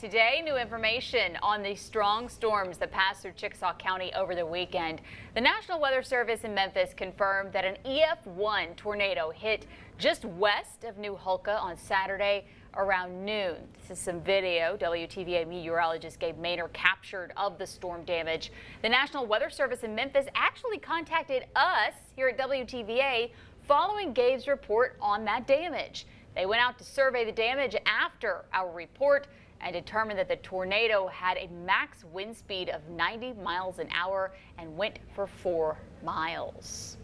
today, new information on the strong storms that passed through Chickasaw County over the weekend. The National Weather Service in Memphis confirmed that an EF-1 tornado hit just west of New Hulka on Saturday around noon. This is some video WTVA meteorologist Gabe Maynor captured of the storm damage. The National Weather Service in Memphis actually contacted us here at WTVA following Gabe's report on that damage. They went out to survey the damage after our report and determined that the tornado had a max wind speed of 90 miles an hour and went for 4 miles.